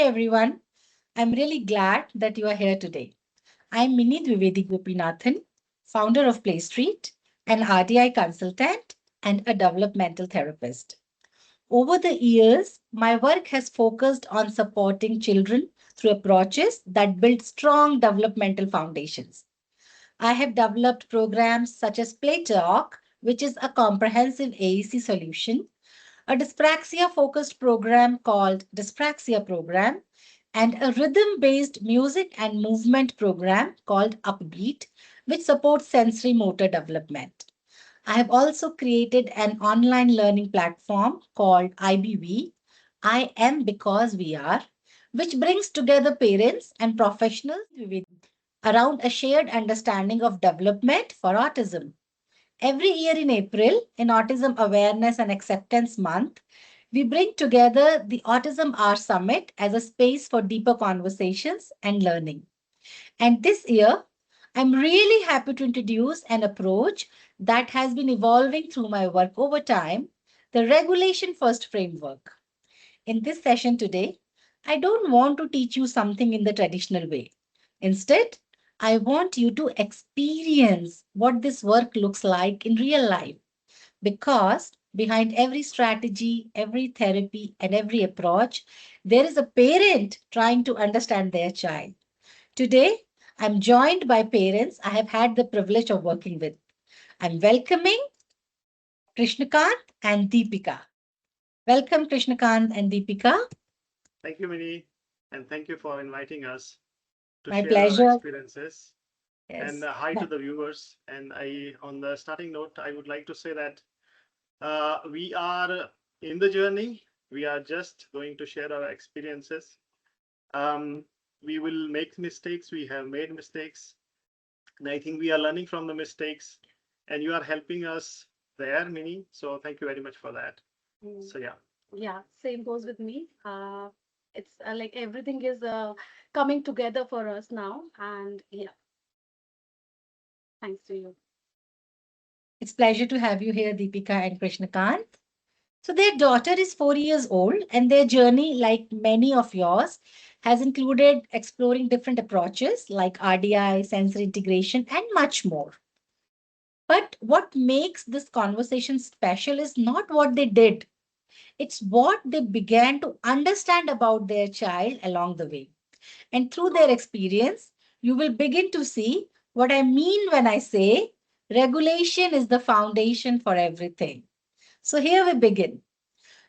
everyone. I'm really glad that you are here today. I'm Mini Dwivedi Gopinathan, founder of Play Street, an RDI consultant, and a developmental therapist. Over the years, my work has focused on supporting children through approaches that build strong developmental foundations. I have developed programs such as Play Talk, which is a comprehensive AEC solution, a dyspraxia focused program called Dyspraxia Program, and a rhythm based music and movement program called Upbeat, which supports sensory motor development. I have also created an online learning platform called IBV, I Am Because We Are, which brings together parents and professionals around a shared understanding of development for autism. Every year in April, in Autism Awareness and Acceptance Month, we bring together the Autism Hour Summit as a space for deeper conversations and learning. And this year, I'm really happy to introduce an approach that has been evolving through my work over time, the Regulation First Framework. In this session today, I don't want to teach you something in the traditional way. Instead, I want you to experience what this work looks like in real life because behind every strategy, every therapy, and every approach, there is a parent trying to understand their child. Today, I'm joined by parents I have had the privilege of working with. I'm welcoming Krishnakant and Deepika. Welcome, Krishnakant and Deepika. Thank you, Minnie, and thank you for inviting us to My share our pleasure. experiences. And Yes. hi to the viewers. And on the starting note, I would like to say that we are in the journey. We are just going to share our experiences. Um, we will make mistakes. We have made mistakes, and I think we are learning from the mistakes. And you are helping us there, Minnie. So thank you very much for that. So yeah. Yeah, same goes with me. It's like everything is coming together for us now, and yeah, thanks to you. It's pleasure to have you here, Deepika and Krishnakant. So their daughter is 4 years old, and their journey, like many of yours, has included exploring different approaches like RDI, sensory integration, and much more. But what makes this conversation special is not what they did, it's what they began to understand about their child along the way. And through their experience, you will begin to see what I mean when I say regulation is the foundation for everything. So here we begin.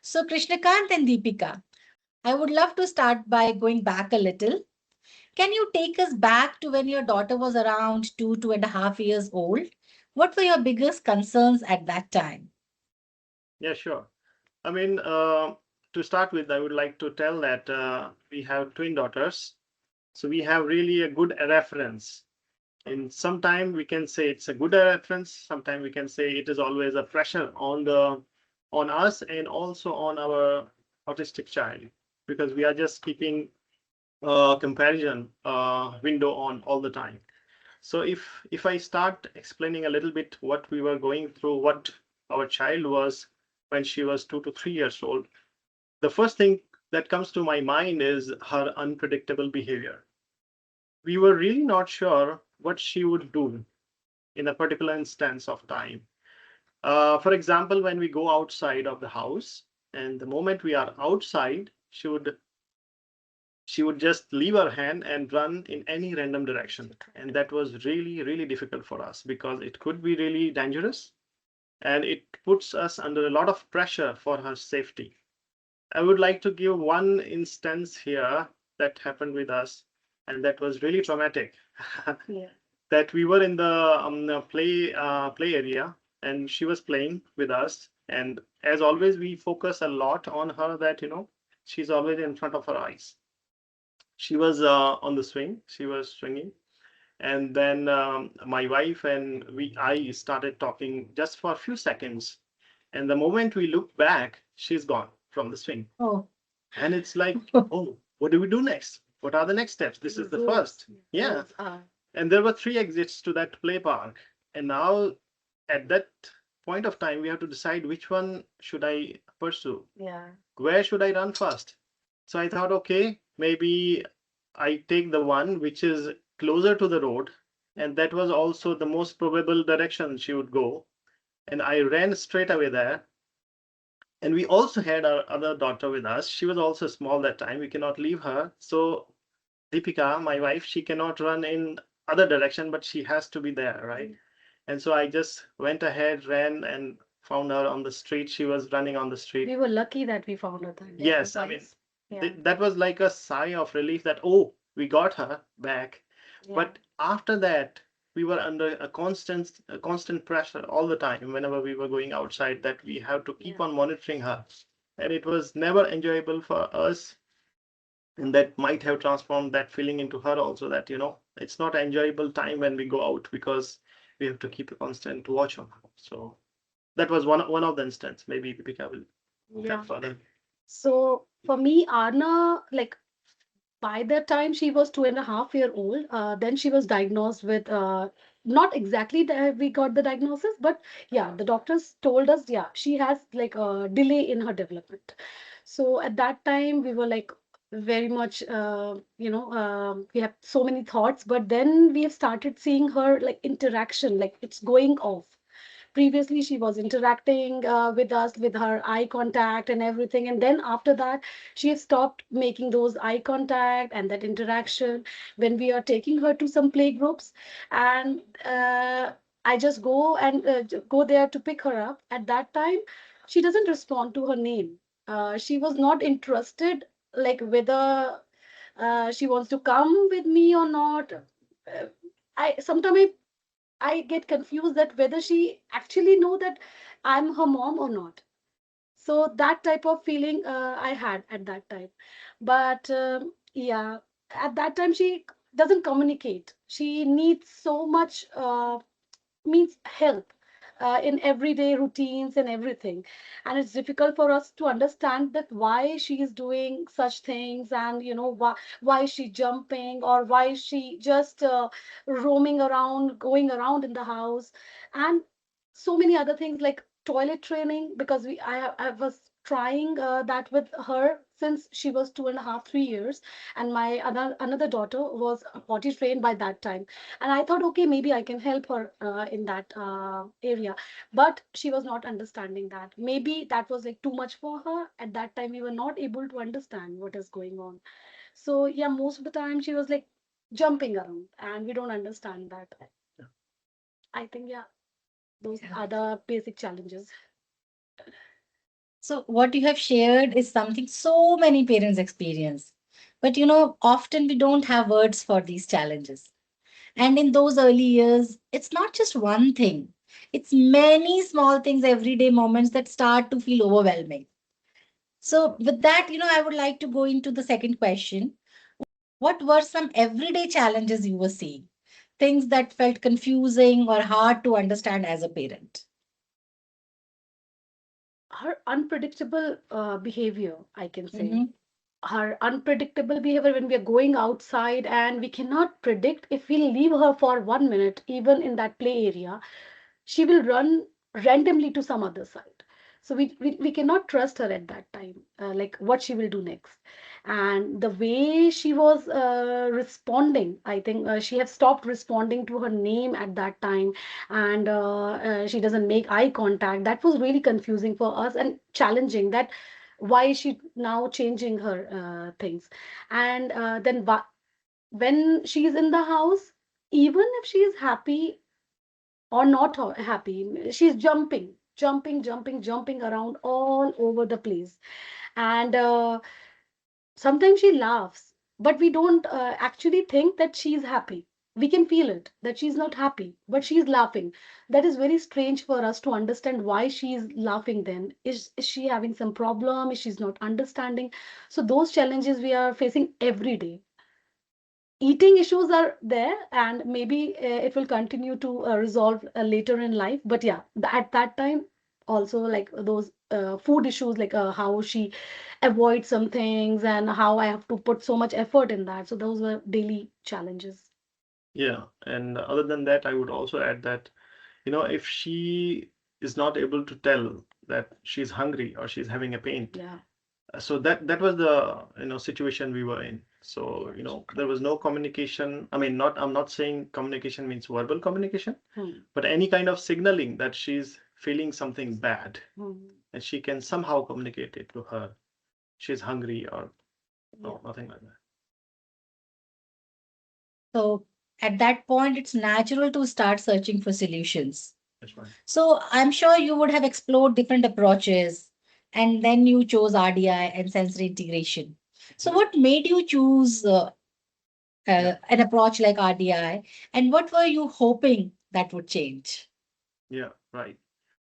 So, Krishnakant and Deepika, I would love to start by going back a little. Can you take us back to when your daughter was around 2.5 years old? What were your biggest concerns at that time? Yeah, sure. I mean, to start with, I would like to tell that we have twin daughters. So we have really a good reference. And sometime we can say it's a good reference. Sometimes we can say it is always a pressure on us and also on our autistic child because we are just keeping comparison window on all the time. So if I start explaining a little bit what we were going through, what our child was when she was 2 to 3 years old, the first thing that comes to my mind is her unpredictable behavior. We were really not sure what she would do in a particular instance of time. For example, when we go outside of the house, and the moment we are outside, she would just leave her hand and run in any random direction. And that was really, really difficult for us because it could be really dangerous and it puts us under a lot of pressure for her safety. I would like to give one instance here that happened with us, and that was really traumatic. Yeah. That we were in the play area, and she was playing with us. And as always, we focus a lot on her. That she's always in front of her eyes. She was on the swing. She was swinging, and then my wife and I started talking just for a few seconds. And the moment we looked back, she's gone from the swing. Oh, And it's like, oh, what do we do next? What are the next steps? This is the first. Yeah. Roads are. And there were 3 exits to that play park. And now at that point of time, we have to decide which one should I pursue? Yeah. Where should I run first? So I thought, okay, maybe I take the one which is closer to the road, and that was also the most probable direction she would go. And I ran straight away there. And we also had our other daughter with us. She was also small that time. We cannot leave her. So Deepika, my wife, she cannot run in other direction, but she has to be there, right? And so I just went ahead, ran, and found her on the street. She was running on the street. We were lucky that we found her that day. Yes, I mean, Otherwise, yeah, that was like a sigh of relief that, oh, we got her back. yeah, But after that, we were under a constant pressure all the time whenever we were going outside that we have to keep yeah. on monitoring her. And it was never enjoyable for us. And that might have transformed that feeling into her also, that, it's not an enjoyable time when we go out because we have to keep a constant watch on her. So that was one of the instances. Maybe Deepika will tell Yeah. further. So for me, Arna, like by the time she was 2.5 year old, then she was diagnosed with not exactly that we got the diagnosis, but yeah, the doctors told us, yeah, she has like a delay in her development. So at that time, we were like very much, we have so many thoughts, but then we have started seeing her like interaction, like it's going off. Previously she was interacting with us with her eye contact and everything, and then after that she has stopped making those eye contact and that interaction when we are taking her to some play groups. And I just go and go there to pick her up. At that time she doesn't respond to her name. She was not interested, like whether she wants to come with me or not. I sometimes I get confused that whether she actually know that I'm her mom or not. So that type of feeling I had at that time. But yeah, at that time she doesn't communicate. She needs so much means help in everyday routines and everything, and it's difficult for us to understand that why she is doing such things, and why is she jumping, or why is she just roaming around, going around in the house, and so many other things like toilet training, because I was trying that with her since she was 2.5, 3 years, and my another daughter was potty trained by that time, and I thought, okay, maybe I can help her in that area. But she was not understanding that. Maybe that was like too much for her. At that time, we were not able to understand what is going on. So, yeah, most of the time she was like jumping around, and we don't understand that. I think, yeah, those Yeah. are the basic challenges. So, what you have shared is something so many parents experience. But often we don't have words for these challenges. And in those early years, it's not just one thing, it's many small things, everyday moments that start to feel overwhelming. So, with that, I would like to go into the second question. What were some everyday challenges you were seeing? Things that felt confusing or hard to understand as a parent? Her unpredictable behavior, I can say. Mm-hmm. Her unpredictable behavior when we are going outside, and we cannot predict if we'll leave her for 1 minute, even in that play area, she will run randomly to some other side. So we cannot trust her at that time, like what she will do next. And the way she was responding, I think she has stopped responding to her name at that time, and she doesn't make eye contact. That was really confusing for us and challenging, that why is she now changing her things. And then when she is in the house, even if she is happy or not happy, she's jumping around all over the place. And sometimes she laughs, but we don't actually think that she's happy. We can feel it that she's not happy, but she's laughing. That is very strange for us to understand why she's laughing. Then is she having some problem? Is she's not understanding? So those challenges we are facing every day. Eating issues are there, and maybe it will continue to resolve later in life, but yeah, at that time also, like those food issues, like how she avoids some things, and how I have to put so much effort in that. So those were daily challenges. Yeah. And other than that, I would also add that, if she is not able to tell that she's hungry or she's having a pain, Yeah, So that was the situation we were in. So Right. there was no communication. I mean, I'm not saying communication means verbal communication, Hmm. but any kind of signaling that she's feeling something bad, Hmm. and she can somehow communicate it to her. She's hungry or Yeah. no, nothing like that. So at that point, it's natural to start searching for solutions. That's right. So I'm sure you would have explored different approaches and then you chose RDI and sensory integration. So what made you choose Yeah. an approach like RDI and what were you hoping that would change? Yeah. Right.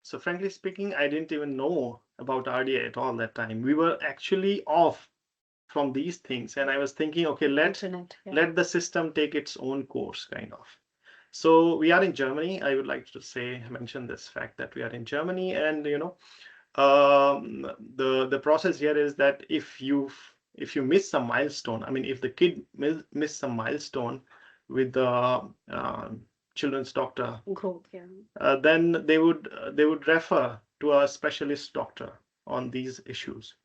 So frankly speaking, I didn't even know about RDA at all that time. We were actually off from these things, and I was thinking, okay, Internet. Yeah. let the system take its own course, kind of. So we are in Germany. I would like to mention this fact that we are in Germany, and the process here is that if you miss some milestone, I mean, if the kid miss some milestone with the children's doctor, Growth. Yeah. then they would refer to a specialist doctor on these issues,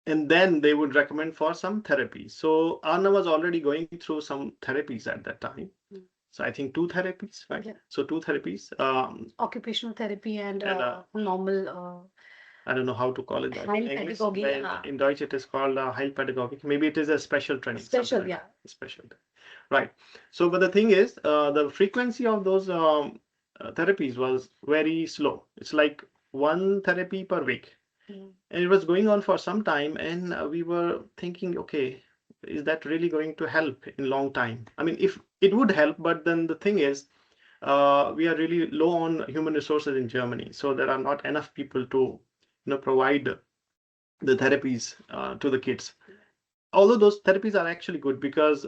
and then they would recommend for some therapy. So Anna was already going through some therapies at that time. Mm. So I think two therapies, right? Yeah. So two therapies, Occupational therapy and and normal I don't know how to call it that in English. Heilpädagogie. In Deutsch, it is called Heilpädagogik. Maybe it is a special training, something Special. like Yeah. that. Special, right? So, but the thing is, the frequency of those therapies was very slow. It's like one therapy per week, Mm. and it was going on for some time. And we were thinking, okay, is that really going to help in long time? I mean, if it would help, but then the thing is, we are really low on human resources in Germany, so there are not enough people to provide the therapies to the kids. Although those therapies are actually good, because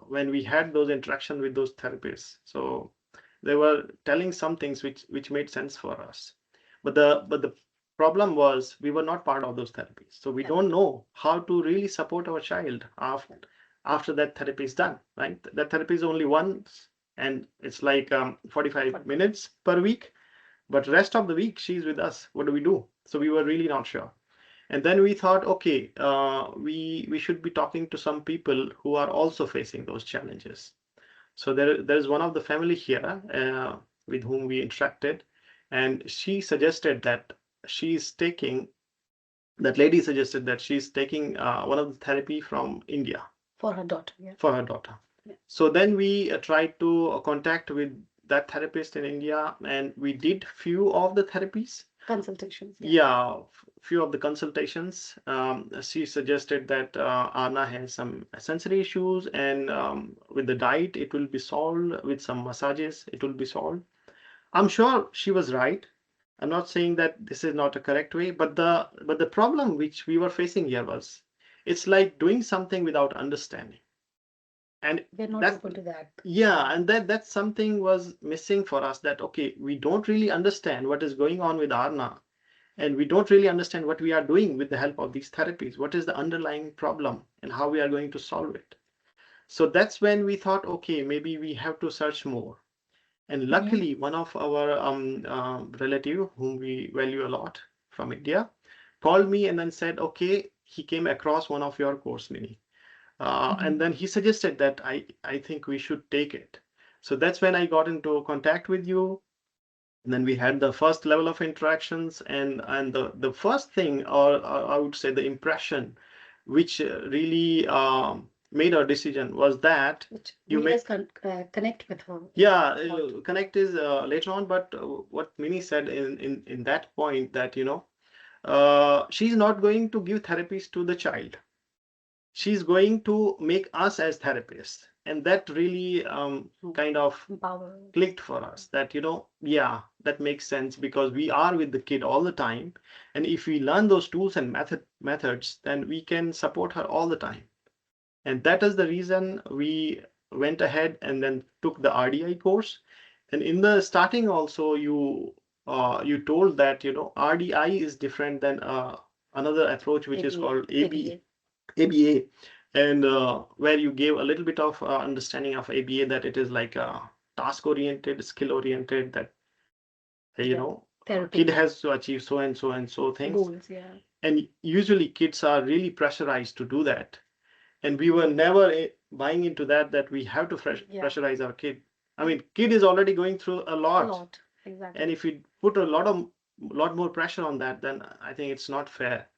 when we had those interaction with those therapists, so they were telling some things which made sense for us. But the problem was we were not part of those therapies, so we don't know how to really support our child after that therapy is done, right? That therapy is only once, and it's like 45 minutes per week, but rest of the week she's with us. What do we do? So we were really not sure. And then we thought, okay, we should be talking to some people who are also facing those challenges. So there's one of the family here with whom we interacted, and she suggested that she's taking that lady suggested that she's taking one of the therapy from India For her daughter. Yeah. for her daughter. Yeah. So then we tried to contact with that therapist in India, and we did few of the therapies. Consultations. Yeah, few of the consultations. She suggested that Anna has some sensory issues, and with the diet, it will be solved. With some massages, it will be solved. I'm sure she was right. I'm not saying that this is not a correct way, but the problem which we were facing here was, it's like doing something without understanding, and We're not that's open to that. yeah, and that's something was missing for us. That okay, we don't really understand what is going on with Arna, and we don't really understand what we are doing with the help of these therapies. What is the underlying problem and how we are going to solve it? So that's when we thought, okay, maybe we have to search more. And luckily, one of our relative, whom we value a lot, from India, called me and then said, okay, he came across one of your course, Mini. And then he suggested that I think we should take it. So that's when I got into contact with you. And then we had the first level of interactions, and the first thing, or I would say the impression, which really made our decision was that Which you made may us connect with her. yeah, What? connect is later on, but what Mini said in that point, that she's not going to give therapies to the child. She's going to make us as therapists, and that really kind of Power. clicked for us, that yeah, that makes sense, because we are with the kid all the time, and if we learn those tools and methods, then we can support her all the time. And that is the reason we went ahead and then took the RDI course. And in the starting also, you told that RDI is different than another approach, which is called ABA, and where you gave a little bit of understanding of ABA, that it is like a task oriented, skill oriented, that Therapy. kid has to achieve so and so and so things. Goals. Yeah. And usually kids are really pressurized to do that. And we were never buying into that we have to pressurize our kid. I mean, kid is already going through a A lot. lot, exactly. And if we put a lot more pressure on that, then I think it's not fair.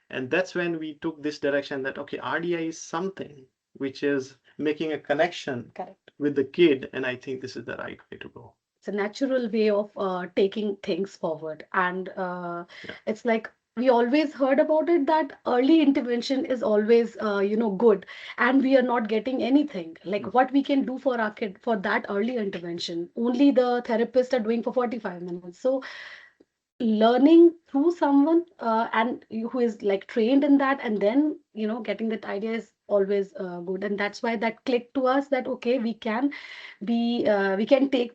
And that's when we took this direction that, okay, RDI is something which is making a connection Correct. with the kid. And I think this is the right way to go. It's a natural way of taking things forward. And Yeah. it's like we always heard about it that early intervention is always, good, and we are not getting anything. Like what we can do for our kid for that early intervention, only the therapists are doing for 45 minutes. So learning through someone who is like trained in that, and then getting that idea is always good, and that's why that clicked to us that okay, we can take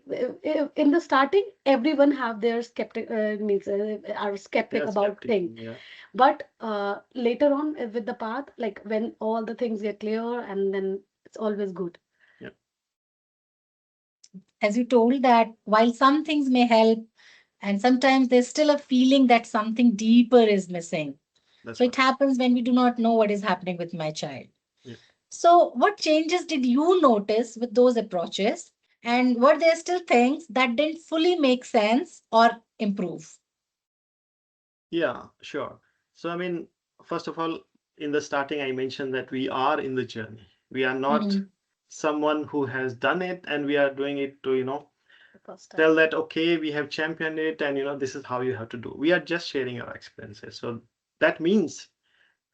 in the starting everyone have their skeptic means are skeptic Yeah, about thing, skepticism. Yeah. but later on with the path, like when all the things get clear, and then it's always good. Yeah. As you told that while some things may help, and sometimes there's still a feeling that something deeper is missing. That's So right. it happens when we do not know what is happening with my child. Yeah. So, what changes did you notice with those approaches? And were there still things that didn't fully make sense or improve? Yeah, sure. So, I mean, first of all, in the starting, I mentioned that we are in the journey. We are not Mhm. someone who has done it and we are doing it to, The first time. tell that, okay, we have championed it and, this is how you have to do. We are just sharing our experiences. So that means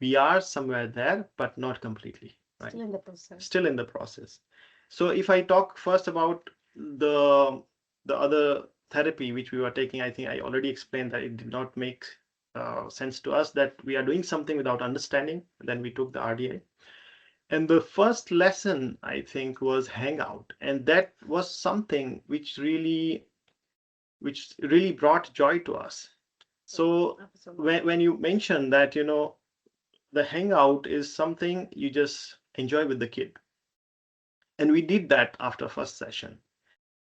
we are somewhere there, but not completely, right? Still in the process. Still in the process. So if I talk first about the other therapy which we were taking, I think I already explained that it did not make sense to us, that we are doing something without understanding. Then we took the RDA. And the first lesson, I think, was hangout. And that was something which really brought joy to us. So Absolutely. when you mentioned that, the hangout is something you just enjoy with the kid. And we did that after first session.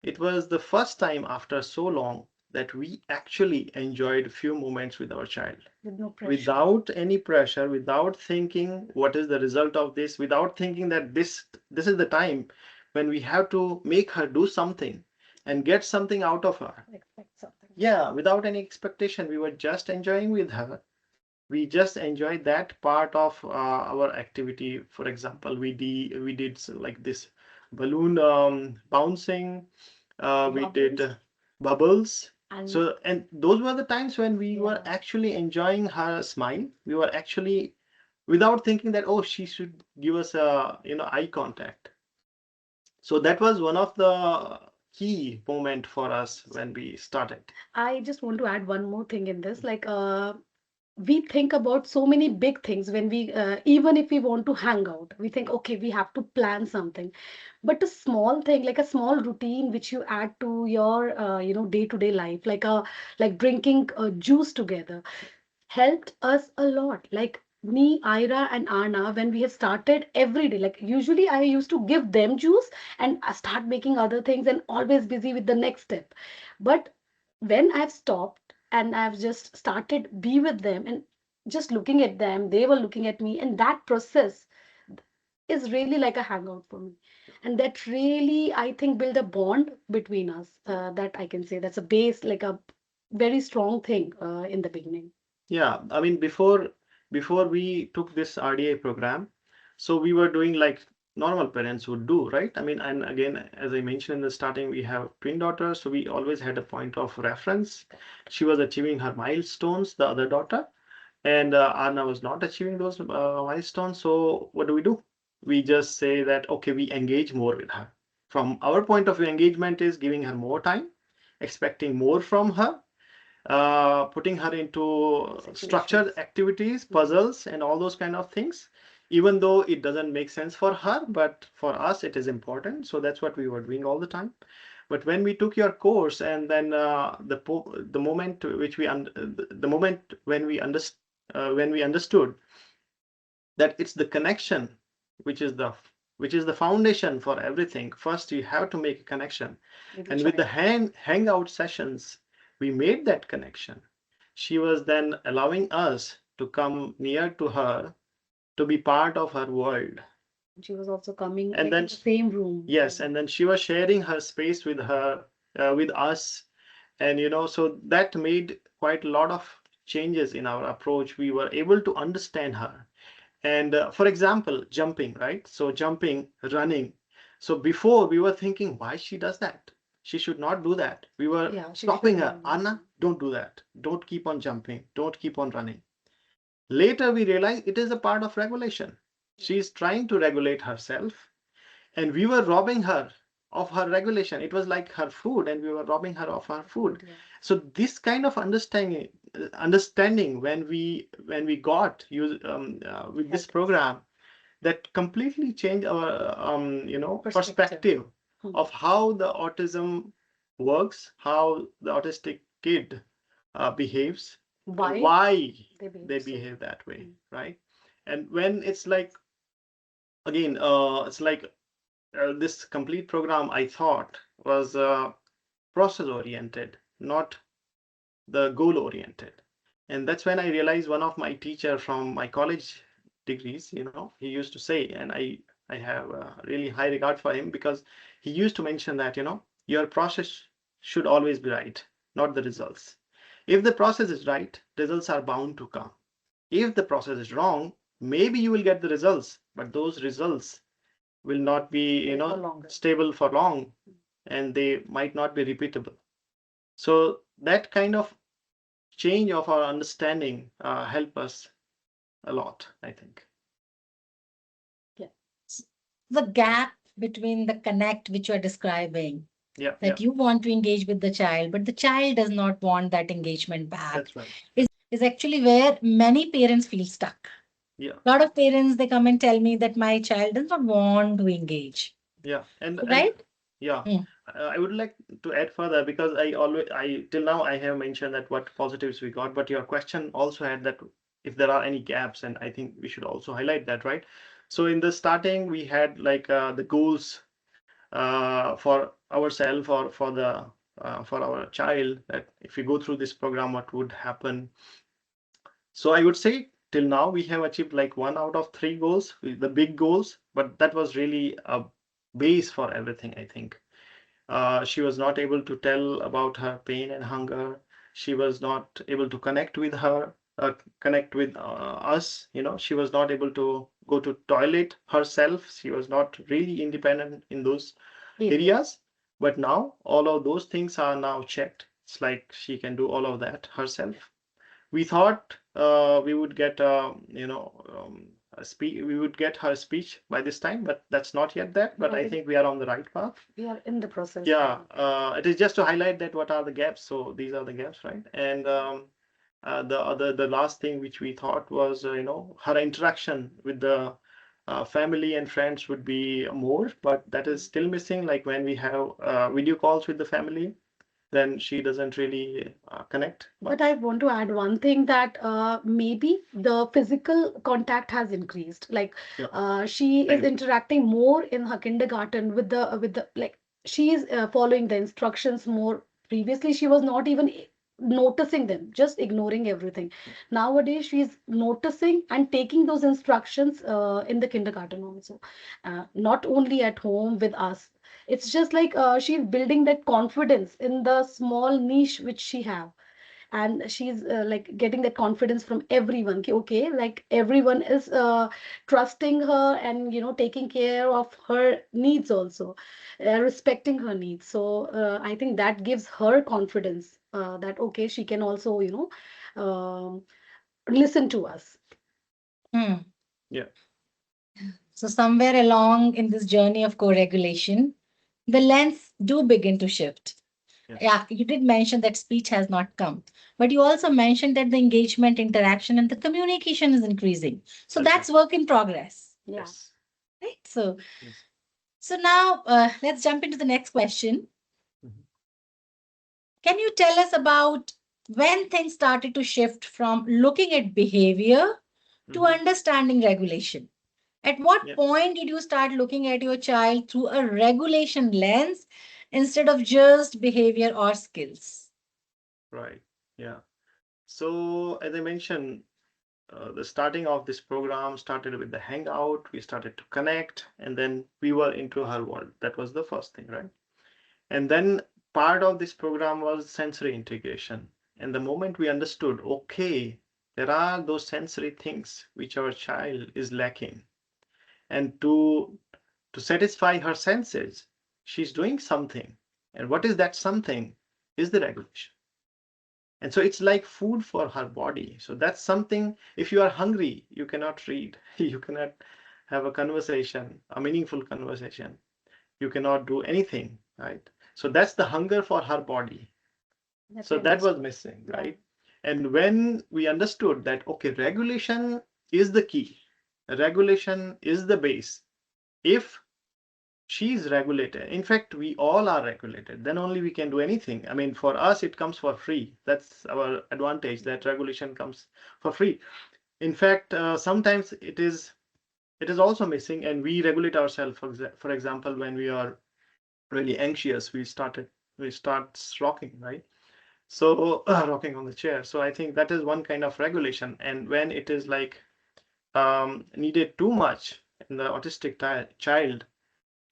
It was the first time after so long that we actually enjoyed few moments with our child With no pressure. without any pressure, without thinking what is the result of this, without thinking that this is the time when we have to make her do something and get something out of her. Expect something. Yeah, without any expectation, we were just enjoying with her. We just enjoy that part of our activity. For example, we did like this balloon bouncing. We did Bubbles. bubbles. And So, and those were the times when we were yeah, actually enjoying her smile. We were actually without thinking that, oh, she should give us a eye contact. So that was one of the key moment for us when we started. I just want to add one more thing in this. Like, we think about so many big things when we, even if we want to hang out, we think, okay, we have to plan something. But a small thing, like a small routine, which you add to your, day-to-day life, like drinking juice together, helped us a lot. Like me, Ira, and Anna, when we had started every day, like usually I used to give them juice and I start making other things and always busy with the next step. But when I've stopped and I've just started be with them and just looking at them, they were looking at me, and that process is really like a hangout for me. And that really, I think, build a bond between us. That I can say that's a base, like a very strong thing in the beginning. Yeah, I mean, before we took this RDA program, so we were doing like normal parents would do, right? I mean, and again, as I mentioned in the starting, we have twin daughters, so we always had a point of reference. She was achieving her milestones, the other daughter, and Anna was not achieving those milestones. So what do? We just say that, okay, we engage more with her. From our point of view, engagement is giving her more time, expecting more from her, putting her into structured Situations. activities, puzzles, and all those kind of things, even though it doesn't make sense for her, but for us it is important. So that's what we were doing all the time. But when we took your course, and then the moment which the moment when we understood that it's the connection which is the foundation for everything. First, you have to make a connection, With the and with the child. hangout sessions, we made that connection. She was then allowing us to come near to her, to be part of her world. She was also coming And like then in the same room. yes, and then she was sharing her space with her, with us, and so that made quite a lot of changes in our approach. We were able to understand her. And for example, jumping, right? So jumping, running. So before we were thinking, why she does that? She should not do that. We were Yeah, she stopping should her. not. Anna, don't do that. Don't keep on jumping. Don't keep on running. Later, we realized it is a part of regulation. She is trying to regulate herself, and we were robbing her of her regulation. It was like her food, and we were robbing her of her food. Yeah. So this kind of understanding when we got with this Help. program, that completely changed our Perspective. perspective Hmm. of how the autism works, how the autistic kid behaves, and Why why they they behave so? behave that way, Hmm. right? And when it's like, again, it's like this complete program, I thought, was process oriented, not the goal oriented. And that's when I realized one of my teacher from my college degrees, he used to say, and I have really high regard for him, because he used to mention that, your process should always be right, not the results. If the process is right, results are bound to come. If the process is wrong, maybe you will get the results, but those results will not be, Stay for longer. stable for long, and they might not be repeatable. So that kind of change of our understanding help us a lot, I think. Yeah. The gap between the connect which you are describing, Yeah, that you want to engage with the child, but the child does not want that engagement back, that's right. is actually where many parents feel stuck. Yeah, A lot of parents, they come and tell me that my child does not want to engage. yeah, and Right? yeah, Mm. I would like to add further, because I till now I have mentioned that what positives we got, but your question also had that if there are any gaps, and I think we should also highlight that, right? So in the starting, we had like the goals for ourselves or for our child, that if we go through this program, what would happen. So I would say till now we have achieved like 1 out of 3 goals, the big goals, but that was really a base for everything, I think. She was not able to tell about her pain and hunger. She was not able to connect with us. She was not able to go to toilet herself. She was not really independent in those areas. But now all of those things are now checked. It's like she can do all of that herself. We thought we would get we would get her speech by this time, but that's not yet that. But I think we are on the right path. We are in the process. Yeah, it is just to highlight that what are the gaps. So these are the gaps, right? And the last thing which we thought was, her interaction with the family and friends would be more, but that is still missing. Like when we have video calls with the family, then she doesn't really connect But much. I want to add one thing, that maybe the physical contact has increased. Like Yeah, she I is agree. interacting more in her kindergarten with the like she is following the instructions more. Previously, she was not even noticing them, just ignoring everything. Nowadays, she's noticing and taking those instructions in the kindergarten also, not only at home with us. It's just like she's building that confidence in the small niche which she have, and she's like getting that confidence from everyone. Okay, like everyone is trusting her and taking care of her needs also, respecting her needs. So I think that gives her confidence, that okay, she can also listen to us. Hmm. Yeah, So somewhere along in this journey of co-regulation, the lens do begin to shift. yes, Yeah, you did mention that speech has not come, but you also mentioned that the engagement, interaction, and the communication is increasing. So that's right. that's work in progress, Yeah. Yes, right? So, yes. so now let's jump into the next question. Mhm. Can you tell us about when things started to shift from looking at behavior to Mhm. understanding regulation? At what Yeah, point did you start looking at your child through a regulation lens instead of just behavior or skills? right. Yeah. So as I mentioned, the starting of this program started with the hangout. We started to connect, and then we were into her world. That was the first thing, right? And then part of this program was sensory integration. And the moment we understood, okay, there are those sensory things which our child is lacking, and to satisfy her senses, she's doing something. And what is that something? Is the regulation. And so it's like food for her body. So that's something, if you are hungry, you cannot read, you cannot have a conversation, a meaningful conversation, you cannot do anything, right? So that's the hunger for her body. That's So very that nice. was missing, right? And when we understood that, okay, regulation is the key, regulation is the base. If she's regulated, in fact, we all are regulated, then only we can do anything. I mean, for us, it comes for free. That's our advantage, that regulation comes for free. In fact, sometimes it is also missing, and we regulate ourselves. For example, when we are really anxious, we start rocking, right? So rocking on the chair. So I think that is one kind of regulation. And when it is like needed too much in the autistic child,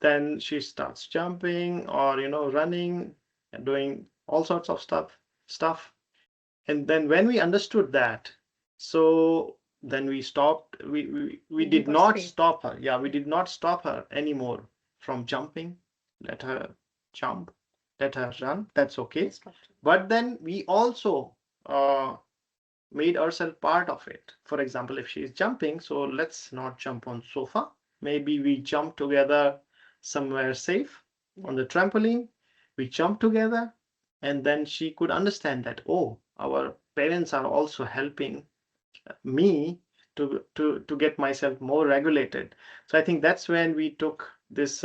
then she starts jumping or running and doing all sorts of stuff. And then when we understood that, so then we stopped. We Give did her not space. stop her. Yeah, we did not stop her anymore from jumping. Let her jump, let her run, that's okay. Instruction. But then we also uh, made ourselves part of it. For example, if she is jumping, so let's not jump on sofa. Maybe we jump together somewhere safe on the trampoline. We jump together, and then she could understand that, oh, our parents are also helping me to get myself more regulated. So I think that's when we took this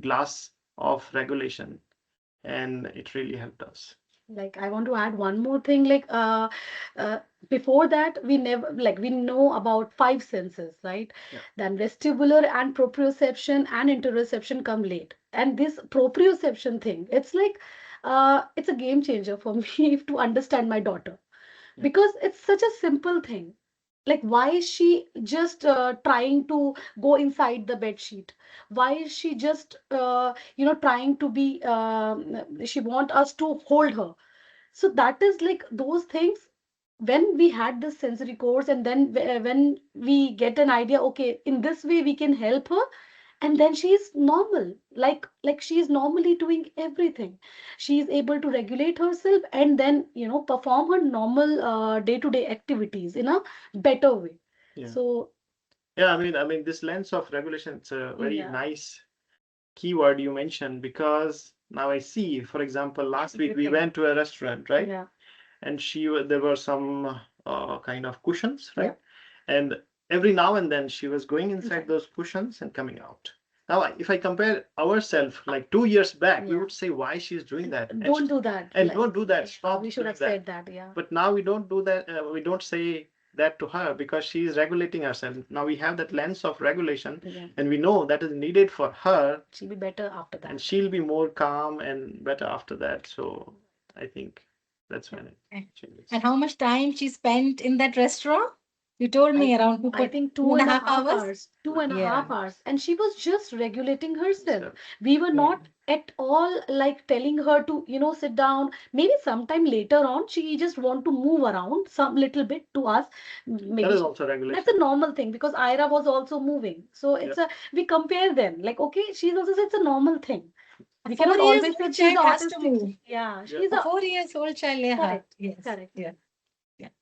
glass of regulation, and it really helped us. Like I want to add one more thing. Uh, Before that, we never like we know about five senses, right? Yeah. Then vestibular and proprioception and interoception come late. And this proprioception thing, it's a game changer for me to understand my daughter, Yeah. because it's such a simple thing. Like, why is she just trying to go inside the bed sheet? Why is she just trying to be she want us to hold her? So that is like those things. When we had this sensory course, and then when we get an idea, okay, in this way we can help her, and then she is normal, like she is normally doing everything. She is able to regulate herself, and then perform her normal day-to-day activities in a better way. Yeah. So Yeah, I mean, this lens of regulation, it's a very yeah, nice keyword you mentioned, because now I see, for example, last week we everything. went to a restaurant, right? Yeah, And there were some kind of cushions, yeah. right? And every now and then she was going inside Inside. those cushions and coming out. Now, if I compare ourselves like 2 years back, we Yeah. would say why she's doing that, Don't do that. and Like, don't do that, yeah, stop we should doing have that. said that. Yeah. But now we don't do that. We don't say that to her because she is regulating herself. Now we have that lens of regulation, Yeah. and we know that is needed for her, She'll be better after and that. she'll be more calm and better after that. So I think that's Yeah. when it changes. And how much time she spent in that restaurant? You told I me around I think two two and a and a half half hours. hours, two and a Yeah, half hours, and she was just regulating herself. So, We were yeah. not at all like telling her to, sit down. Maybe sometime later on, she just want to move around some little bit to us. that Maybe is also that's a regulation. normal thing, because Ira was also moving. So Yeah. we compare them. Like, okay, she's also it's a normal thing. A We cannot 4 years always say old she's child has to autistic. move. Yeah, Yeah. she's A a 4 years old child, yeah. correct, Yes. correct. Yeah. Yeah.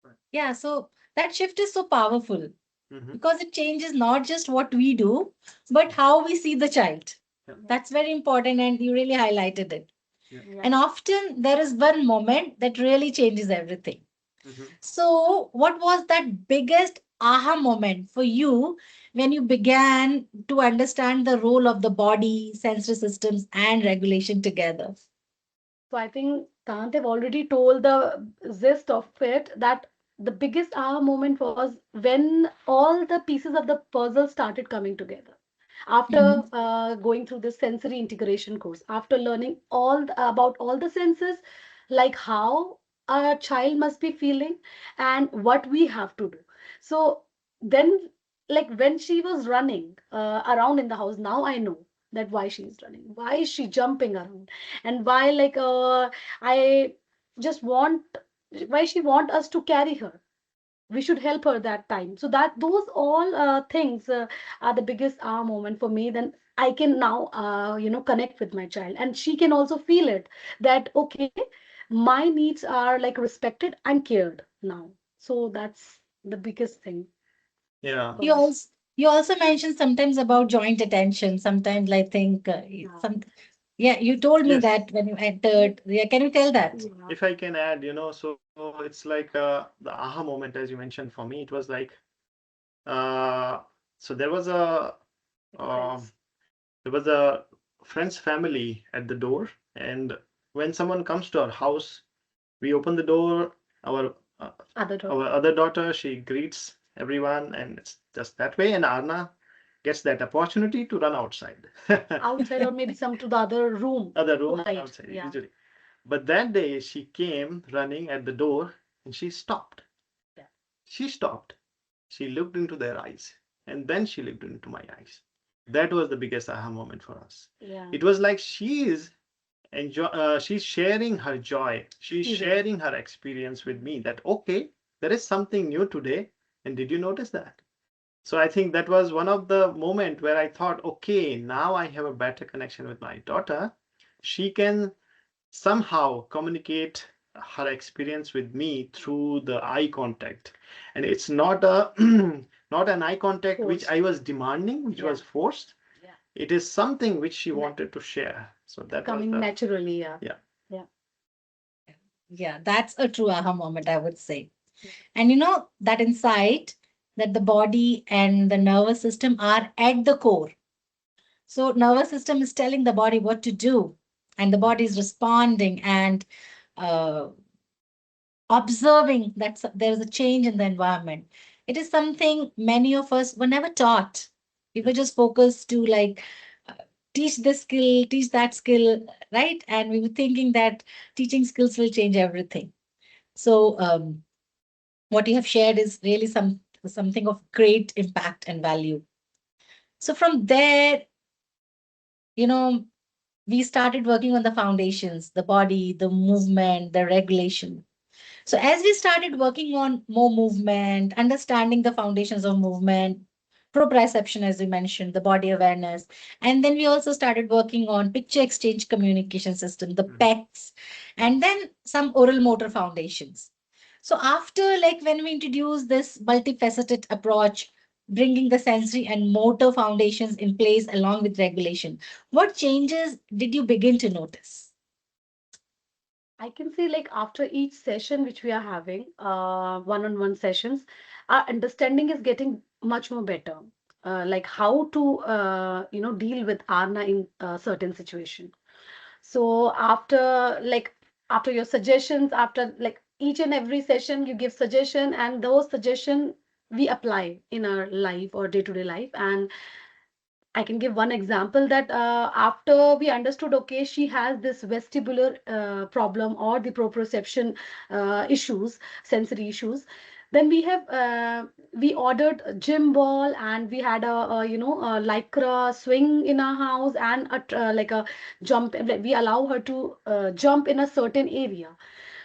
Right. Yeah. So that shift is so powerful Mm-hmm. because it changes not just what we do, but how we see the child. Yeah. That's very important, and you really highlighted it. Yeah. Yeah. And often there is one moment that really changes everything. Mm-hmm. So, what was that biggest aha moment for you when you began to understand the role of the body, sensory systems, and regulation together? So I think Kant have already told the zest of it, that the biggest aha moment was when all the pieces of the puzzle started coming together. Mhm. After going through this sensory integration course, after learning about all the senses, like how a child must be feeling and what we have to do. So then, like when she was running around in the house, now I know that why she is running, why is she jumping around, and why I just want, why she want us to carry her, we should help her that time. So that those all things are the biggest moment for me. Then I can now connect with my child, and she can also feel it, that okay, my needs are like respected and cared now. So that's the biggest thing Yeah. for You us. also you also mentioned sometimes about joint attention. Sometimes I think Yeah. some yeah, you told me Yes. that when you entered. Yeah, can you tell that? Yeah. If I can add, so it's like the aha moment, as you mentioned, for me, it was like, uh, so Like um, friends. there was a friend's family at the door, and when someone comes to our house, we open the door. Our uh, Other daughter. our other daughter, she greets everyone, and it's just that way. And Arna gets that opportunity to run outside, Outside, or maybe some to the other room other to room hide. outside Yeah. usually. But that day she came running at the door, and she stopped. Yeah. She stopped. She looked into their eyes, and then she looked into my eyes. That was the biggest aha moment for us. Yeah. It was like she's sharing her joy. She's Experience. sharing her experience with me that, okay, there is something new today. And did you notice that? So I think that was one of the moment where I thought, okay, now I have a better connection with my daughter. She can somehow communicate her experience with me through the eye contact, and it's not a not an eye contact which I Forced. was demanding, which Yeah. was forced. Yeah. It is something which she Na- wanted to share, so it's that was coming the naturally. Yeah. yeah. Yeah. Yeah, that's a true aha moment, I would say. Yeah. And that insight that the body and the nervous system are at the core. So nervous system is telling the body what to do, and the body is responding and uh, observing that there's a change in the environment. It is something many of us were never taught. We were just focused to like uh, teach this skill, teach that skill, right? And we were thinking that teaching skills will change everything. So what you have shared is really something of great impact and value. So from there, you know, we started working on the foundations, the body, the movement, the regulation. So as we started working on more movement, understanding the foundations of movement, proprioception, as we mentioned, the body awareness, and then we also started working on picture exchange communication system, the Mhm. PECs, and then some oral motor foundations. So after like when we introduced this multifaceted approach, bringing the sensory and motor foundations in place along with regulation, what changes did you begin to notice? I can say like after each session which we are having, one-on-one sessions, our understanding is getting much more better. Like how to deal with Arna in a certain situation. So after your suggestions, after like each and every session, you give suggestion, and those suggestion we apply in our life or day-to-day life. And I can give one example that after we understood, okay, she has this vestibular problem or the proprioception issues, sensory issues. Then we ordered a gym ball, and we had a lycra swing in our house, and like a jump. Like, we allow her to jump in a certain area.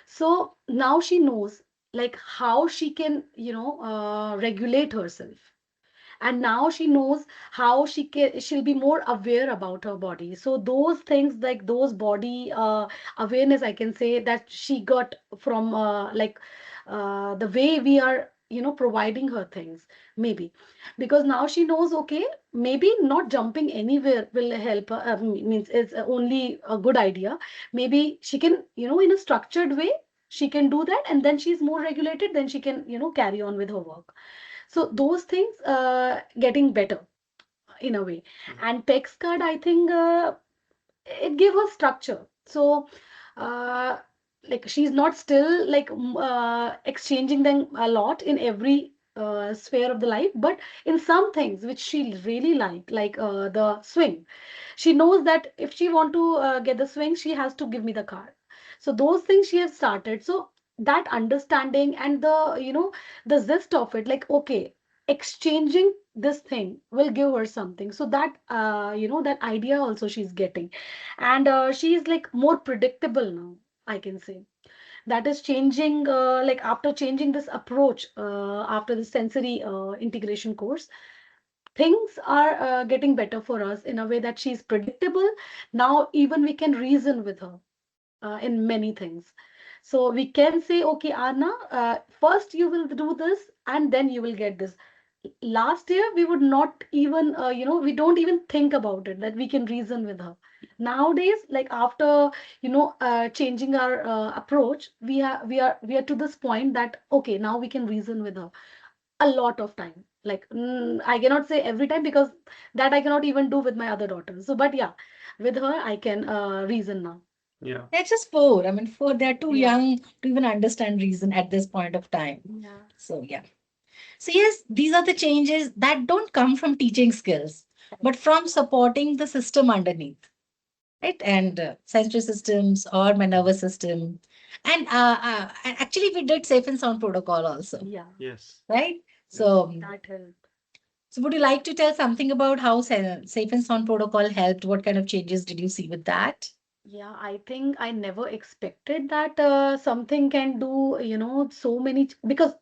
So now she knows like how she can regulate herself, and now she knows how she'll be more aware about her body. So those things, like those body awareness, I can say that she got from the way we are providing her things, maybe because now she knows, okay, maybe not jumping anywhere will help her, means it's only a good idea. Maybe she can, in a structured way, she can do that, and then she's more regulated, then she can carry on with her work. So those things getting better in a way. Mhm. And PEX card, I think it gave her structure. So uh, like she's not still like exchanging them a lot in every sphere of the life, but in some things which she really like the swing, she knows that if she want to get the swing, she has to give me the card. So those things she has started. So that understanding and the zest of it, like, okay, exchanging this thing will give her something. So that that idea also she's getting. And she's like more predictable now, I can say. That is changing, like after changing this approach, after the sensory integration course, things are getting better for us in a way that she's predictable. Now even we can reason with her in many things. So we can say, okay, Anna, first you will do this and then you will get this. Last year, we would not even, we don't even think about it, that we can reason with her. Nowadays, like after, changing our approach, we are to this point that, okay, now we can reason with her a lot of time. Like, I cannot say every time because that I cannot even do with my other daughters. So, but yeah, with her, I can reason now. Yeah. They're just four. I mean, four, they're too Yeah. young to even understand reason at this point of time. Yeah. So, yeah. So, yes, these are the changes that don't come from teaching skills, but from supporting the system underneath, right? And sensory systems or my nervous system. And actually, we did safe and sound protocol also, Yeah. Yes. right? Yes. So, That helped. so would you like to tell something about how safe and sound protocol helped? What kind of changes did you see with that? Yeah, I think I never expected that something can do, so many, because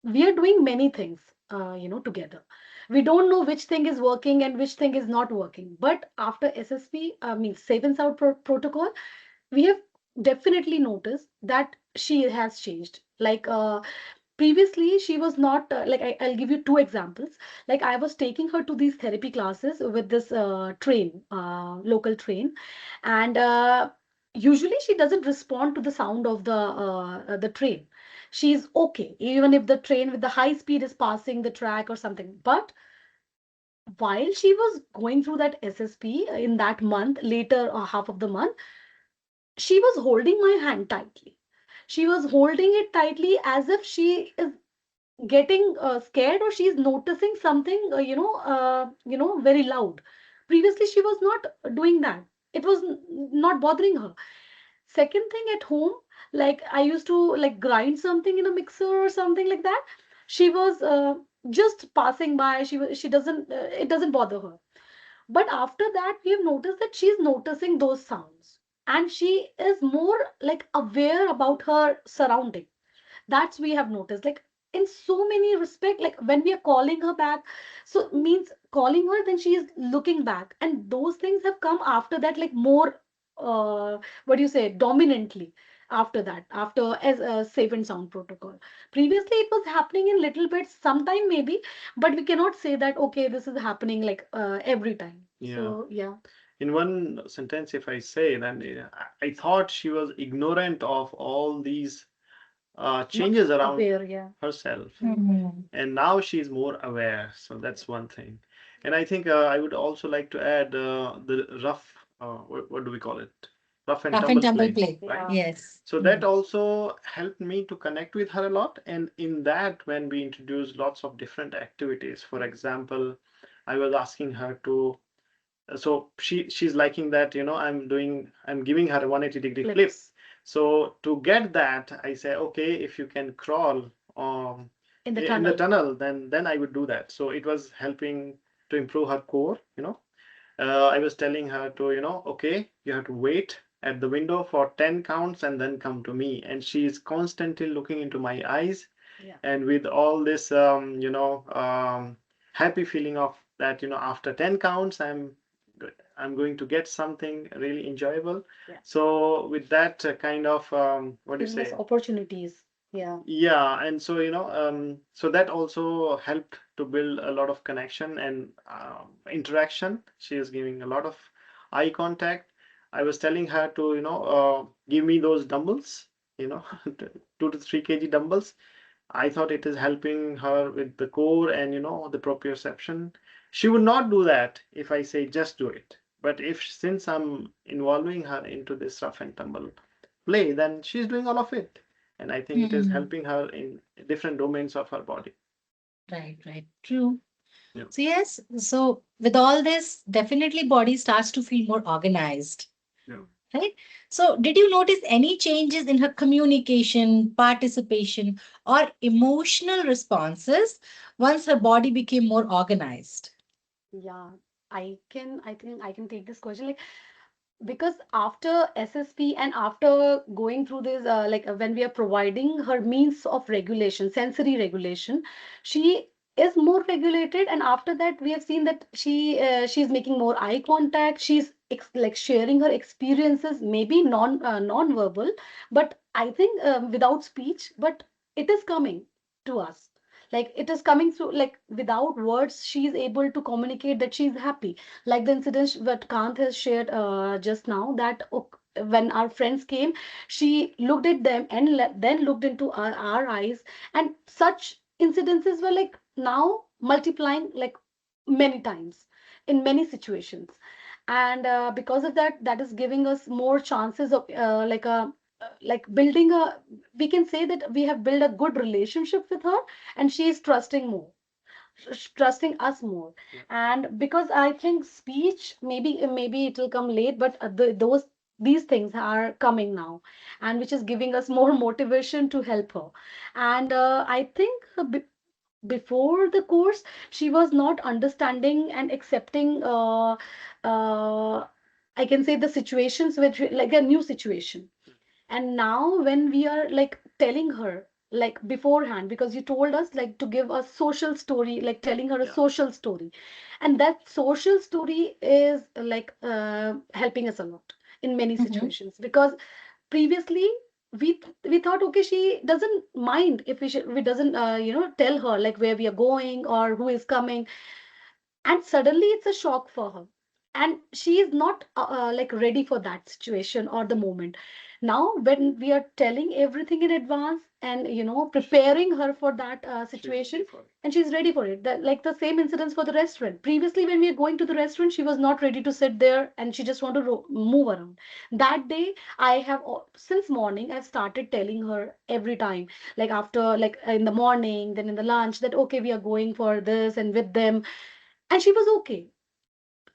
we are doing many things, together. We don't know which thing is working and which thing is not working. But after SSP, means Safe and Sound protocol, we have definitely noticed that she has changed. Like, previously she was not like, I'll give you two examples. Like, I was taking her to these therapy classes with this local train. And usually she doesn't respond to the sound of the train. She's okay even if the train with the high speed is passing the track or something. But while she was going through that SSP in that month, later half of the month, she was holding my hand tightly. She was holding it tightly as if she is getting scared, or she's noticing something, very loud. Previously she was not doing that. It was not bothering her. Second thing, at home, like I used to like grind something in a mixer or something like that. She was just passing by. She doesn't it doesn't bother her. But after that, we have noticed that she's noticing those sounds, and she is more like aware about her surrounding. That's we have noticed, like in so many respect, like when we are calling her back, so means calling her, then she is looking back, and those things have come after that, like more what do you say, dominantly. After that, after as a safe and sound protocol, previously it was happening in little bits sometime maybe, but we cannot say that okay, this is happening like every time. Yeah. So yeah. In one sentence, if I say, then I thought she was ignorant of all these Not changes around aware. Yeah. herself. Hmm. And now she's more aware. So that's one thing. And I think I would also like to add the rough, what do we call it? Rough and Rough and tumble tumble play, play. right? Yeah. Yes. So that also helped me to connect with her a lot. And in that, when we introduced lots of different activities, for example, I was asking her to, so she's liking that, I'm giving her a 180-degree flip. Flips So to get that, I say, okay, if you can crawl in the in the tunnel. tunnel, then I would do that. So it was helping to improve her core. I was telling her to, okay, you have to wait at the window for 10 counts and then come to me. And she is constantly looking into my eyes. Yeah. And with all this, happy feeling of that, after 10 counts, I'm going to get something really enjoyable. Yeah. So with that kind of, what do you Giving us say? opportunities. Yeah. Yeah, and so so that also helped to build a lot of connection and interaction. She is giving a lot of eye contact. I was telling her to, give me those dumbbells, 2 to 3 kg dumbbells. I thought it is helping her with the core and, the proprioception. She would not do that if I say just do it. But if since I'm involving her into this rough and tumble play, then she's doing all of it. And I think it is Hmm. helping her in different domains of her body. Right, right. True. Yeah. So, yes, so with all this, definitely body starts to feel more organized. Yeah. right? So, did you notice any changes in her communication, participation, or emotional responses once her body became more organized? Yeah, I think I can take this question. Like, because after SSP and after going through this, when we are providing her means of regulation, sensory regulation, she is more regulated. And after that, we have seen that she's making more eye contact. She's like sharing her experiences, maybe non-verbal, but I think without speech, but it is coming to us. Like it is coming through, like without words, she's able to communicate that she's happy, like the incident that Kant has shared just now, that when our friends came, she looked at them and then looked into our eyes, and such incidences were like now multiplying like many times in many situations. And because of that, that is giving us more chances of like building a, we can say that we have built a good relationship with her, and she is trusting more, trusting us more. Yeah. And because I think speech, maybe it will come late, but those these things are coming now, and which is giving us more motivation to help her. And I think before the course, she was not understanding and accepting I can say the situations which like a new situation. And now when we are like telling her like beforehand, because you told us like to give a social story, like telling her a Yeah. social story, and that social story is like helping us a lot in many Mhm. situations. Because previously we thought, okay, she doesn't mind if we doesn't tell her like where we are going or who is coming, and suddenly it's a shock for her, and she is not like ready for that situation or the moment. Now when we are telling everything in advance and preparing her for that She's ready situation, for it. and she's ready for it. That, like the same incidents for the restaurant, previously when we are going to the restaurant, she was not ready to sit there and she just want to move around. That day I have since morning I've started telling her every time, like after, like in the morning, then in the lunch, that okay, we are going for this and with them, and she was okay.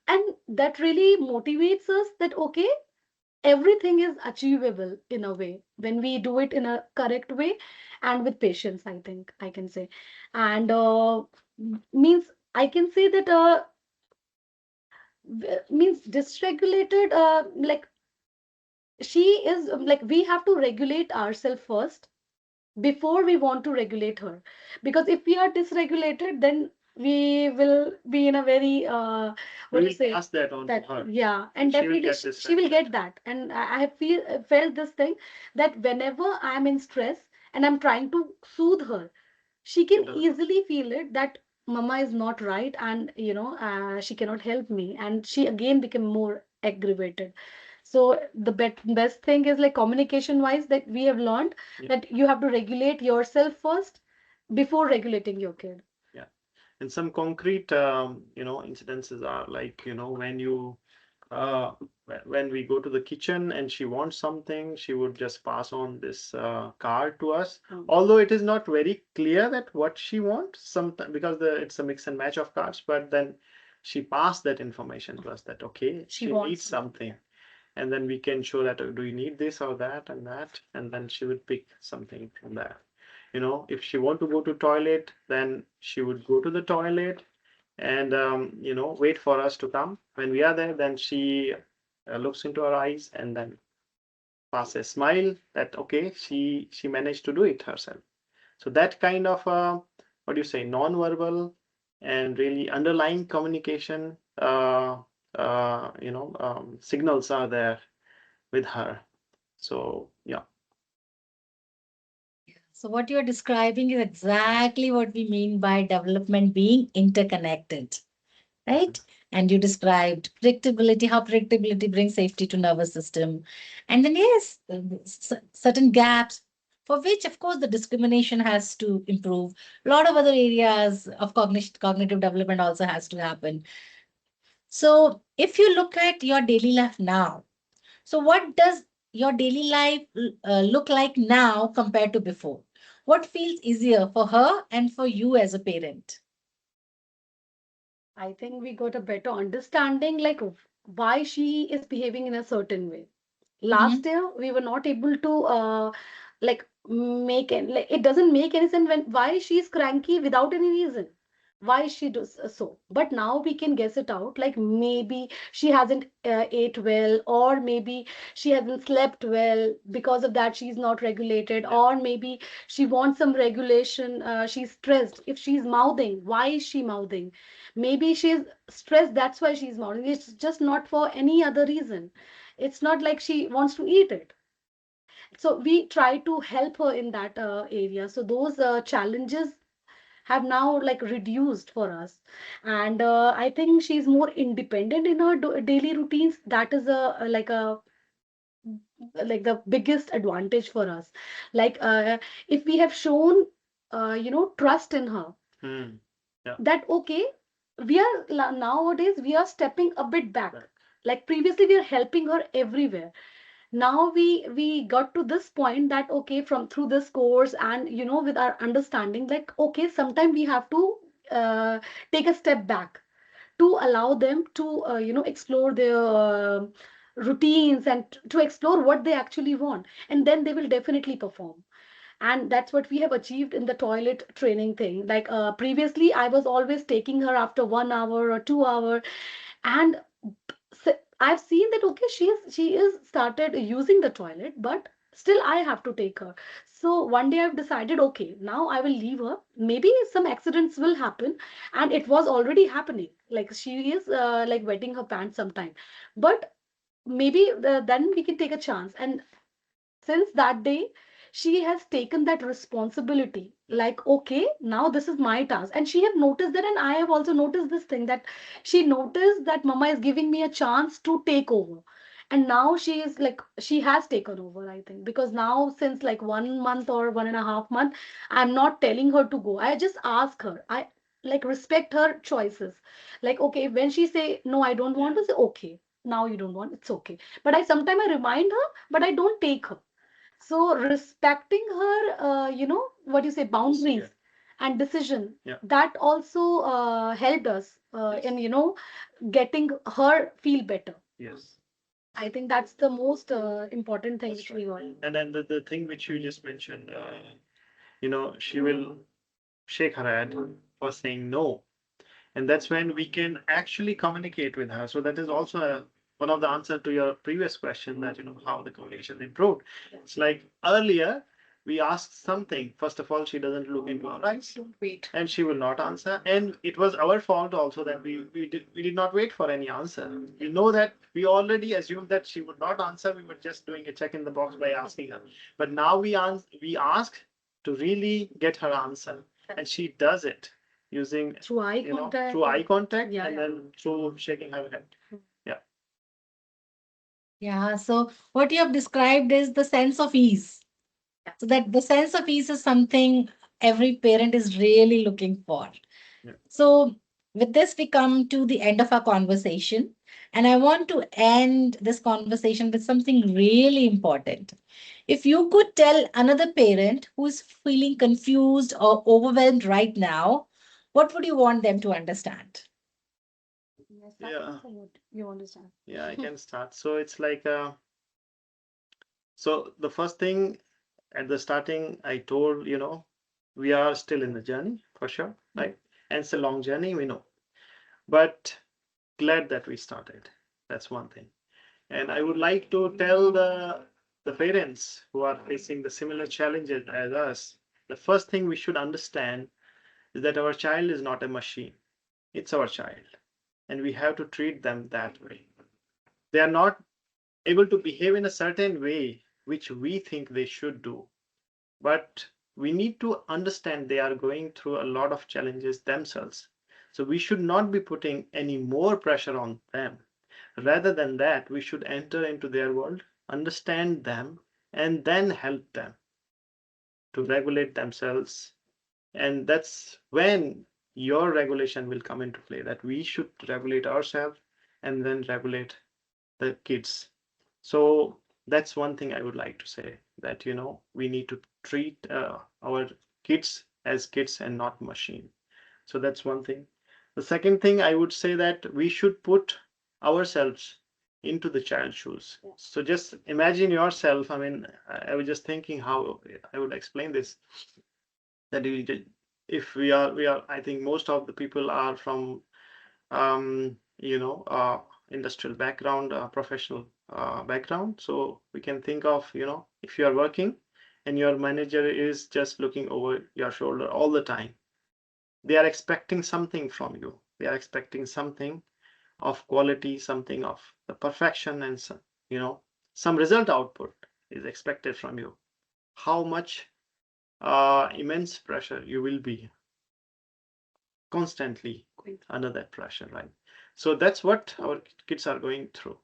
And that really motivates us that okay, everything is achievable in a way when we do it in a correct way and with patience, I think I can say. And means I can say that means dysregulated, like she is like we have to regulate ourselves first before we want to regulate her. Because if we are dysregulated, then we will be in a very We what do you will say, pass that on to that her, yeah, and and she will definitely get she will dysregulated. get that. And I have felt this thing, that whenever I am in stress and I'm trying to soothe her, she She can doesn't. easily feel it that mama is not right, and she cannot help me, and she again became more aggravated. So the best thing is like communication wise, that we have learned Yeah. that you have to regulate yourself first before regulating your kid. Yeah. And some concrete, incidences are like, when you, when we go to the kitchen and she wants something, she would just pass on this card to us. Mm. Although it is not very clear that what she wants, sometimes because it's a mix and match of cards, but then she passed that information to us that okay, She she needs wants me. something, and then we can show that, do you need this or that and that, and then she would pick something from there. If she want to go to toilet, then she would go to the toilet and wait for us to come. When we are there, then she looks into our eyes and then pass a smile that okay, she managed to do it herself. So that kind of what do you say, non-verbal and really underlying communication signals are there with her. So yeah. So, what you're describing is exactly what we mean by development being interconnected, right? And you described predictability, how predictability brings safety to nervous system. And then, yes, certain gaps for which, of course, the discrimination has to improve. A lot of other areas of cognitive development also has to happen. So, if you look at your daily life now, so what does your daily life look like now compared to before? What feels easier for her and for you as a parent? I think we got a better understanding like why she is behaving in a certain way. Last year we were not able to like make it, like, it doesn't make any sense when why she's cranky without any reason, why she does so. But now we can guess it out, like maybe she hasn't ate well, or maybe she hasn't slept well, because of that she's not regulated, or maybe she wants some regulation, she's stressed. If she's mouthing, why is she mouthing? Maybe she's stressed, that's why she's mouthing. It's just not for any other reason. It's not like she wants to eat it. So we try to help her in that area. So those challenges have now like reduced for us. And I think she's more independent in her daily routines. That is like the biggest advantage for us. Like if we have shown trust in her, Yeah. that okay, we are nowadays we are stepping a bit back. Like previously we are helping her everywhere. Now we got to this point that okay, from through this course, and with our understanding, like okay, sometime we have to take a step back to allow them to explore their routines, and to explore what they actually want, and then they will definitely perform. And that's what we have achieved in the toilet training thing. Like previously I was always taking her after 1 hour or 2 hour, and I've seen that okay, she is started using the toilet, but still I have to take her. So one day I've decided, okay, now I will leave her. Maybe some accidents will happen, and it was already happening. Like she is like wetting her pants sometime, but maybe then we can take a chance. And since that day she has taken that responsibility, like okay, now this is my task. And she have noticed that, and I have also noticed this thing, that she noticed that mama is giving me a chance to take over. And now she is like, she has taken over, I think, because now since like 1 month or 1.5 month, I'm not telling her to go. I just ask her. I like respect her choices. Like okay, when she say no, I don't want to, say okay, now you don't want, it's okay. But I sometimes I remind her, but I don't take her. So respecting her, what you say, boundaries and decision, that also helped us in, getting her feel better. Yes. I think that's the most important thing which we want. And then the thing which you just mentioned, she will shake her head for saying no. And that's when we can actually communicate with her. So that is also one of the answer to your previous question, that how the communication improved. It's like earlier we asked something. First of all, she doesn't look into our eyes, Wait. and she will not answer. And it was our fault also that we did not wait for any answer. We know that we already assumed that she would not answer. We were just doing a check in the box by asking her. But now we ask to really get her answer, and she does it using Through eye contact. through eye contact, Yeah, and yeah. then through shaking her head. Yeah. Yeah, so what you have described is the sense of ease. So that the sense of ease is something every parent is really looking for. Yeah. So with this, we come to the end of our conversation. And I want to end this conversation with something really important. If you could tell another parent who is feeling confused or overwhelmed right now, what would you want them to understand? Yes, Yeah. you understand. Yeah, I can start. So it's like so the first thing at the starting, I told, we are still in the journey for sure, right? And it's a long journey, we know. But glad that we started. That's one thing. And I would like to tell the parents who are facing the similar challenges as us, the first thing we should understand is that our child is not a machine. It's our child, and we have to treat them that way. They are not able to behave in a certain way which we think they should do, but we need to understand they are going through a lot of challenges themselves. So we should not be putting any more pressure on them. Rather than that, we should enter into their world, understand them, and then help them to regulate themselves. And that's when your regulation will come into play, that we should regulate ourselves and then regulate the kids. So that's one thing I would like to say, that we need to treat our kids as kids and not machine. So that's one thing. The second thing I would say, that we should put ourselves into the child's shoes. Yeah. So just imagine yourself. I mean, I was just thinking how I would explain this. That if we are, I think most of the people are from industrial background, professional background. So we can think of, if you are working and your manager is just looking over your shoulder all the time, they are expecting something from you. They are expecting something of quality, something of the perfection, and some result output is expected from you. How much immense pressure you will be constantly under that pressure, right? So that's what our kids are going through.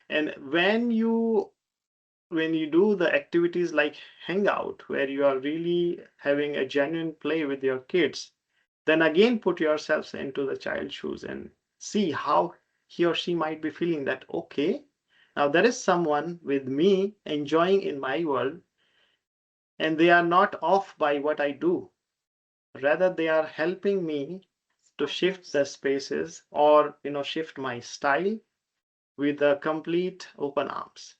And when you do the activities like hangout, where you are really having a genuine play with your kids, then again put yourselves into the child's shoes and see how he or she might be feeling. That okay, now there is someone with me enjoying in my world, and they are not off by what I do. Rather, they are helping me to shift the spaces, or shift my style with a complete open arms.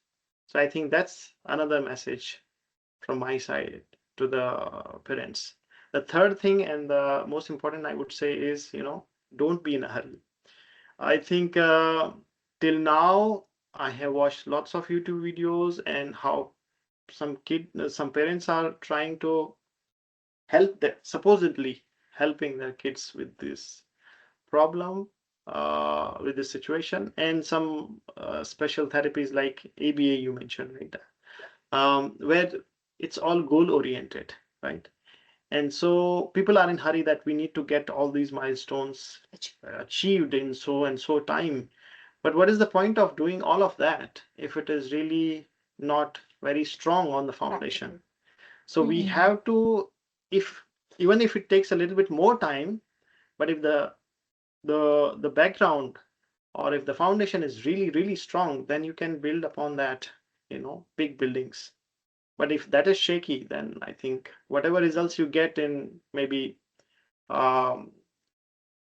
So I think that's another message from my side to the parents. The third thing, and the most important, I would say, is don't be in a hurry. I think till now I have watched lots of YouTube videos, and how some parents are trying to help them, supposedly helping their kids with this problem, with this situation, and some special therapies like ABA you mentioned, right? Where it's all goal oriented, right? And so people are in hurry that we need to get all these milestones achieved in so and so time. But what is the point of doing all of that if it is really not very strong on the foundation? So we have to, if even if it takes a little bit more time, but if the background, or if the foundation is really really strong, then you can build upon that, big buildings. But if that is shaky, then I think whatever results you get in maybe um,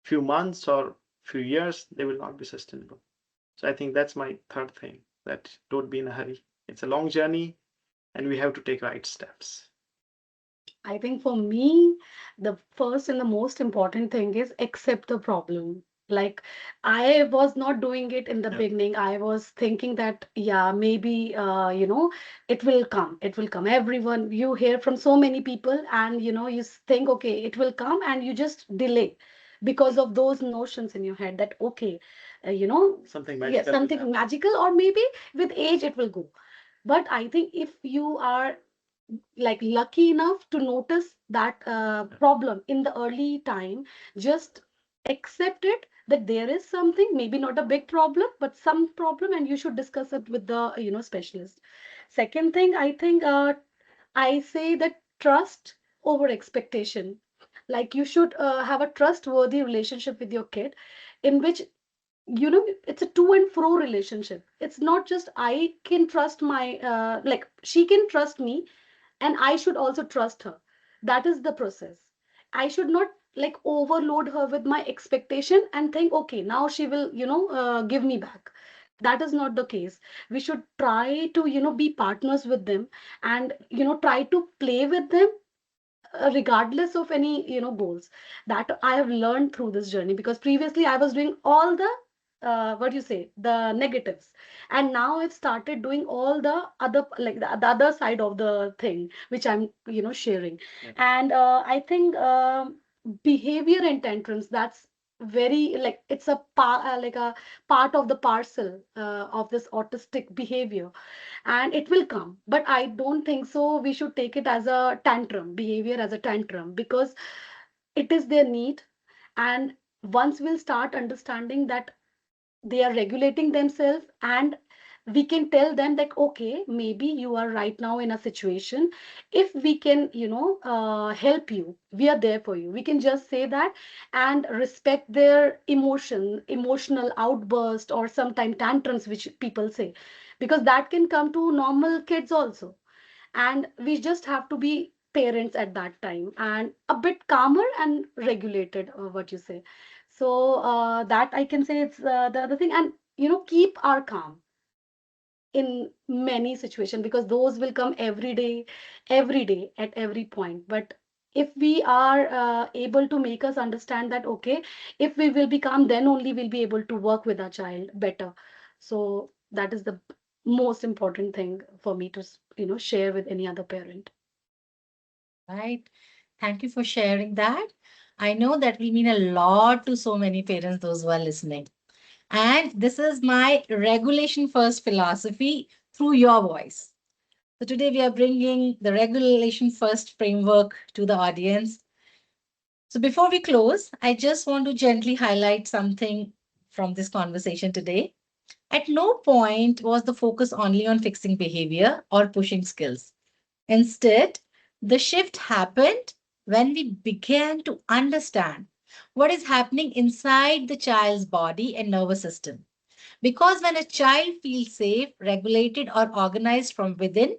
few months or few years, they will not be sustainable. So I think that's my third thing, that don't be in a hurry. It's a long journey, and we have to take right steps. I think for me, the first and the most important thing is accept the problem. Like, I was not doing it in the Yeah. beginning. I was thinking that, yeah, maybe, it will come. It will come. Everyone, you hear from so many people, and, you think, okay, it will come, and you just delay because of those notions in your head that, okay, Something yeah, magical will something happen. magical, or maybe with age it will go. But I think if you are like lucky enough to notice that problem in the early time, just accept it that there is something, maybe not a big problem, but some problem, and you should discuss it with the specialist. Second thing, I think, I say that trust over expectation. Like, you should have a trustworthy relationship with your kid, in which it's a to and fro relationship. It's not just I can trust my like she can trust me, and I should also trust her. That is the process. I should not like overload her with my expectation and think, okay, now she will, give me back. That is not the case. We should try to, be partners with them, and, try to play with them, regardless of any goals. That I have learned through this journey, because previously I was doing all the what do you say, the negatives, and now I've started doing all the other, like the other side of the thing, which I'm sharing. Yeah. And I think behavior and tantrums, that's very like it's like a part of the parcel of this autistic behavior, and it will come. But I don't think so we should take it as a tantrum, behavior as a tantrum, because it is their need. And once we'll start understanding that they are regulating themselves, and we can tell them that, okay, maybe you are right now in a situation, if we can help you, we are there for you, we can just say that, and respect their emotional outburst, or sometimes tantrums which people say, because that can come to normal kids also. And we just have to be parents at that time, and a bit calmer and regulated, what you say. So that I can say, it's the other thing. And keep our calm. in many situations, because those will come every day at every point. But if we are able to make us understand that, okay, if we will be calm, then only we'll be able to work with our child better. So that is the most important thing for me to share with any other parent. Right. Thank you for sharing that. I know that will mean a lot to so many parents, those who are listening. And this is my regulation first philosophy through your voice. So today we are bringing the regulation first framework to the audience. So before we close, I just want to gently highlight something from this conversation today. At no point was the focus only on fixing behavior or pushing skills. Instead, the shift happened when we began to understand what is happening inside the child's body and nervous system. Because when a child feels safe, regulated, or organized from within,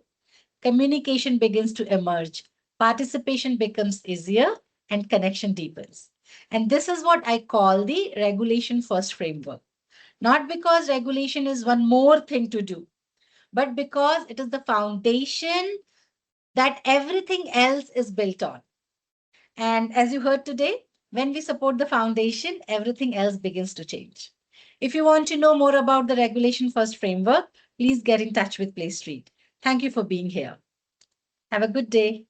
communication begins to emerge, participation becomes easier, and connection deepens. And this is what I call the regulation first framework. Not because regulation is one more thing to do, but because it is the foundation that everything else is built on. And as you heard today, when we support the foundation, everything else begins to change. If you want to know more about the Regulation First framework, please get in touch with Play Street. Thank you for being here. Have a good day.